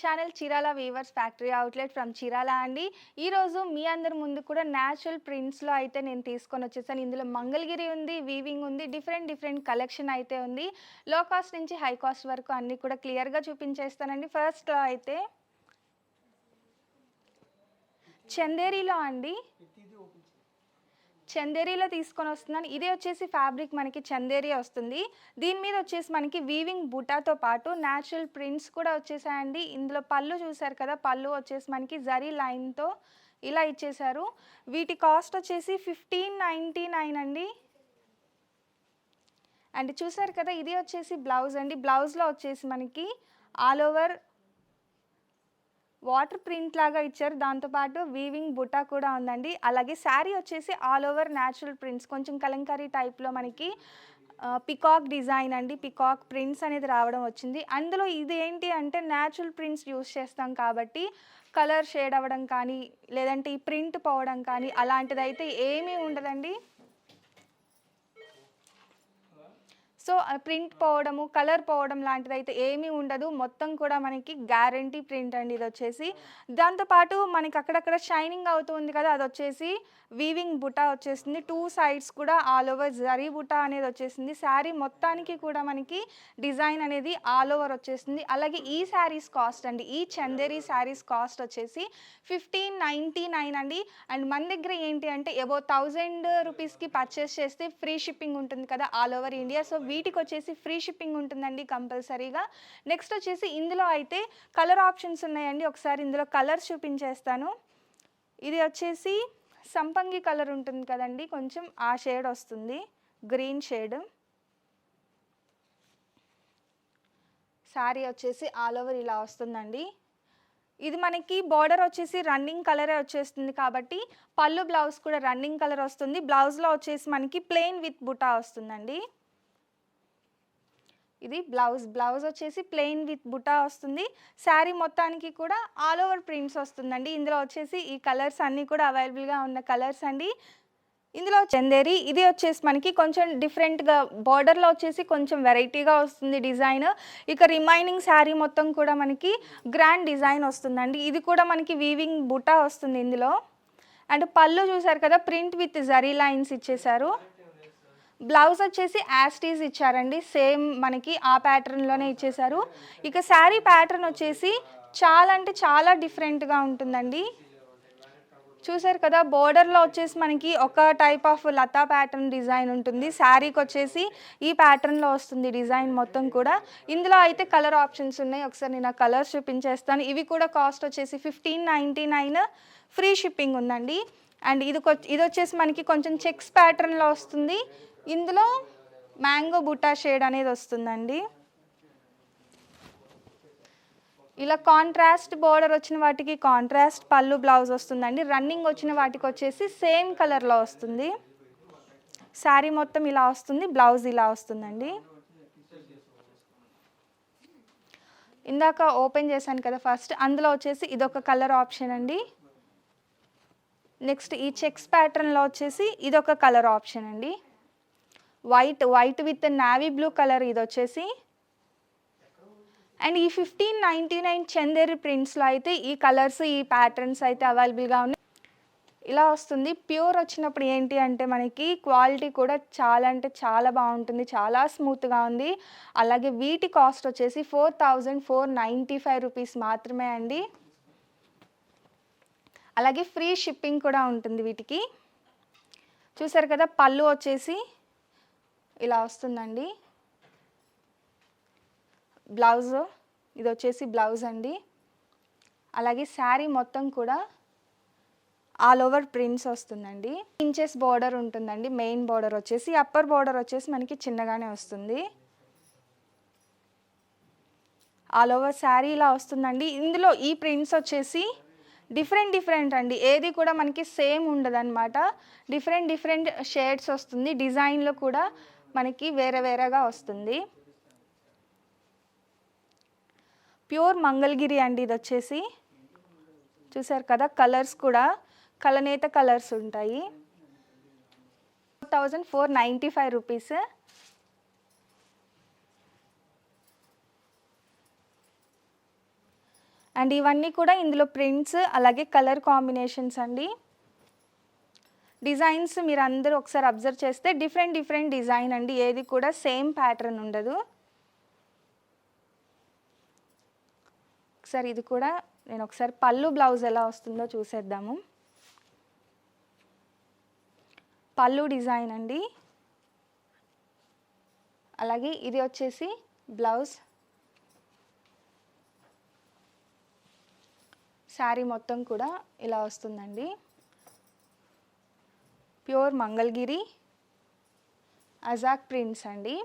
Channel Chirala weavers factory outlet from Chirala అండి. ఈరోజు మీ అందరి ముందు కూడా న్యాచురల్ ప్రింట్స్లో అయితే నేను తీసుకొని వచ్చేసాను. ఇందులో మంగళగిరి ఉంది, వీవింగ్ ఉంది, డిఫరెంట్ కలెక్షన్ అయితే ఉంది. లో కాస్ట్ నుంచి హై కాస్ట్ వరకు అన్నీ కూడా క్లియర్గా చూపించేస్తానండి. ఫస్ట్ అయితే చందేరిలో అండి, చందేరిలో తీసుకొని వస్తున్నాను. ఇది వచ్చేసి ఫ్యాబ్రిక్ మనకి చందేరి వస్తుంది. దీని మీద వచ్చేసి మనకి వీవింగ్ బుటాతో పాటు న్యాచురల్ ప్రింట్స్ కూడా వచ్చేసాయండి. ఇందులో పళ్ళు చూసారు కదా, పళ్ళు వచ్చేసి మనకి జరీ లైన్తో ఇలా ఇచ్చేసారు. వీటి కాస్ట్ వచ్చేసి 1599 అండి. అండ్ చూసారు కదా, ఇది వచ్చేసి బ్లౌజ్ అండి. బ్లౌజ్లో వచ్చేసి మనకి ఆల్ ఓవర్ వాటర్ ప్రింట్ లాగా ఇచ్చారు. దాంతోపాటు వీవింగ్ బుటా కూడా ఉందండి. అలాగే శారీ వచ్చేసి ఆల్ ఓవర్ న్యాచురల్ ప్రింట్స్, కొంచెం కలంకారీ టైప్లో మనకి పికాక్ డిజైన్ అండి, పికాక్ ప్రింట్స్ అనేది రావడం వచ్చింది. అందులో ఇది ఏంటి అంటే న్యాచురల్ ప్రింట్స్ యూస్ చేస్తాం కాబట్టి కలర్ షేడ్ అవ్వడం కానీ లేదంటే ఈ ప్రింట్ పోవడం కానీ అలాంటిదైతే ఏమీ ఉండదండి. సో ప్రింట్ పోవడము, కలర్ పోవడం లాంటిది అయితే ఏమీ ఉండదు. మొత్తం కూడా మనకి గ్యారంటీ ప్రింట్ అండి ఇది వచ్చేసి. దాంతోపాటు మనకి అక్కడక్కడ షైనింగ్ అవుతుంది కదా, అది వచ్చేసి వీవింగ్ బుటా వచ్చేసింది. 2 సైడ్స్ కూడా ఆల్ ఓవర్ జరీ బుటా అనేది వచ్చేసింది. శారీ మొత్తానికి కూడా మనకి డిజైన్ అనేది ఆల్ ఓవర్ వచ్చేసింది. అలాగే ఈ శారీస్ కాస్ట్ అండి, ఈ చందేరి శారీస్ కాస్ట్ వచ్చేసి 1599 అండి. అండ్ మన దగ్గర ఏంటి అంటే అబౌవ్ 1000 రూపీస్కి పర్చేస్ చేస్తే ఫ్రీ షిప్పింగ్ ఉంటుంది కదా ఆల్ ఓవర్ ఇండియా. సో వీటికి వచ్చేసి ఫ్రీ షిప్పింగ్ ఉంటుందండి కంపల్సరీగా. నెక్స్ట్ వచ్చేసి ఇందులో అయితే కలర్ ఆప్షన్స్ ఉన్నాయండి. ఒకసారి ఇందులో కలర్స్ చూపించేస్తాను. ఇది వచ్చేసి సంపంగి కలర్ ఉంటుంది కదండి, కొంచెం ఆ షేడ్ వస్తుంది, గ్రీన్ షేడ్. శారీ వచ్చేసి ఆల్ ఓవర్ ఇలా వస్తుందండి. ఇది మనకి బార్డర్ వచ్చేసి రన్నింగ్ కలరే వచ్చేస్తుంది కాబట్టి పళ్ళు బ్లౌజ్ కూడా రన్నింగ్ కలర్ వస్తుంది. బ్లౌజ్లో వచ్చేసి మనకి ప్లెయిన్ విత్ బుటా వస్తుందండి. ఇది బ్లౌజ్ వచ్చేసి ప్లెయిన్ విత్ బుటా వస్తుంది. శారీ మొత్తానికి కూడా ఆల్ ఓవర్ ప్రింట్స్ వస్తుందండి. ఇందులో వచ్చేసి ఈ కలర్స్ అన్నీ కూడా అవైలబుల్గా ఉన్న కలర్స్ అండి. ఇందులో చందేరి ఇది వచ్చేసి మనకి కొంచెం డిఫరెంట్గా బార్డర్లో వచ్చేసి కొంచెం వెరైటీగా వస్తుంది డిజైన్. ఇక రిమైనింగ్ శారీ మొత్తం కూడా మనకి గ్రాండ్ డిజైన్ వస్తుందండి. ఇది కూడా మనకి వీవింగ్ బుటా వస్తుంది ఇందులో. అండ్ పళ్ళు చూసారు కదా, ప్రింట్ విత్ జరీ లైన్స్ ఇచ్చేసారు. బ్లౌజ్ వచ్చేసి యాస్టీస్ ఇచ్చారండి, సేమ్ మనకి ఆ ప్యాటర్న్లోనే ఇచ్చేసారు. ఇక శారీ ప్యాటర్న్ వచ్చేసి చాలా అంటే చాలా డిఫరెంట్గా ఉంటుందండి. చూసారు కదా, బోర్డర్లో వచ్చేసి మనకి ఒక టైప్ ఆఫ్ లతా ప్యాటర్న్ డిజైన్ ఉంటుంది. శారీకి వచ్చేసి ఈ ప్యాటర్న్లో వస్తుంది డిజైన్ మొత్తం కూడా. ఇందులో అయితే కలర్ ఆప్షన్స్ ఉన్నాయి. ఒకసారి నేను ఆ కలర్స్ చూపించేస్తాను. ఇవి కూడా కాస్ట్ వచ్చేసి 1599, ఫ్రీ షిప్పింగ్ ఉందండి. అండ్ ఇది వచ్చేసి మనకి కొంచెం చెక్స్ ప్యాటర్న్లో వస్తుంది. ఇందులో మ్యాంగో బుటా షేడ్ అనేది వస్తుందండి. ఇలా కాంట్రాస్ట్ బోర్డర్ వచ్చిన వాటికి కాంట్రాస్ట్ పళ్ళు బ్లౌజ్ వస్తుందండి. రన్నింగ్ వచ్చిన వాటికి వచ్చేసి సేమ్ కలర్లో వస్తుంది. శారీ మొత్తం ఇలా వస్తుంది, బ్లౌజ్ ఇలా వస్తుందండి. ఇందాక ఓపెన్ చేశాను కదా ఫస్ట్, అందులో వచ్చేసి ఇదొక కలర్ ఆప్షన్ అండి. నెక్స్ట్ ఈ చెక్స్ ప్యాటర్న్లో వచ్చేసి ఇదొక కలర్ ఆప్షన్ అండి. White with navy blue colour ఇది వచ్చేసి. అండ్ ఈ 1599 చందేరి ప్రింట్స్లో అయితే ఈ కలర్స్, ఈ ప్యాటర్న్స్ అయితే అవైలబుల్గా ఉన్నాయి. ఇలా వస్తుంది. ప్యూర్ వచ్చినప్పుడు ఏంటి అంటే మనకి క్వాలిటీ కూడా చాలా అంటే చాలా బాగుంటుంది, చాలా స్మూత్గా ఉంది. అలాగే వీటి కాస్ట్ వచ్చేసి 4495 రూపీస్ మాత్రమే అండి. అలాగే ఫ్రీ షిప్పింగ్ కూడా ఉంటుంది వీటికి. చూసారు కదా, పళ్ళు వచ్చేసి ఇలా వస్తుందండి. బ్లౌజ్ ఇది వచ్చేసి బ్లౌజ్ అండి. అలాగే శారీ మొత్తం కూడా ఆల్ ఓవర్ ప్రింట్స్ వస్తుందండి. ఇంచెస్ బార్డర్ ఉంటుందండి. మెయిన్ బార్డర్ వచ్చేసి, అప్పర్ బార్డర్ వచ్చేసి మనకి చిన్నగానే వస్తుంది. ఆల్ ఓవర్ శారీ ఇలా వస్తుందండి. ఇందులో ఈ ప్రింట్స్ వచ్చేసి డిఫరెంట్ అండి, ఏది కూడా మనకి సేమ్ ఉండదన్నమాట. డిఫరెంట్ షేడ్స్ వస్తుంది. డిజైన్లో కూడా మనకి వేరేగా వస్తుంది. ప్యూర్ మంగళగిరి అండి ఇది వచ్చేసి. చూసారు కదా, కలర్స్ కూడా కలనేత కలర్స్ ఉంటాయి. 4495 రూపీస్. అండ్ ఇవన్నీ కూడా ఇందులో ప్రింట్స్ అలాగే కలర్ కాంబినేషన్స్ అండి. డిజైన్స్ మీరు అందరూ ఒకసారి అబ్జర్వ్ చేస్తే డిఫరెంట్ డిజైన్ అండి, ఏది కూడా సేమ్ ప్యాటర్న్ ఉండదు. ఒకసారి ఇది కూడా నేను ఒకసారి పళ్ళు బ్లౌజ్ ఎలా వస్తుందో చూసేద్దాము. పళ్ళు డిజైన్ అండి, అలాగే ఇది వచ్చేసి బ్లౌజ్. శారీ మొత్తం కూడా ఇలా వస్తుందండి. ప్యూర్ మంగళగిరి అజాక్ ప్రింట్స్ అండి.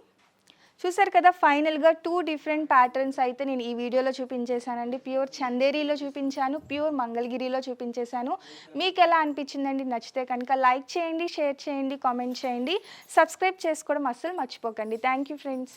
చూసారు కదా, ఫైనల్గా 2 డిఫరెంట్ ప్యాటర్న్స్ అయితే నేను ఈ వీడియోలో చూపించేశానండి. ప్యూర్ చందేరీలో చూపించాను, ప్యూర్ మంగళగిరిలో చూపించేశాను. మీకు ఎలా అనిపించిందండి? నచ్చితే కనుక లైక్ చేయండి, షేర్ చేయండి, కామెంట్ చేయండి, సబ్స్క్రైబ్ చేసుకోవడం అస్సలు మర్చిపోకండి. Thank you friends.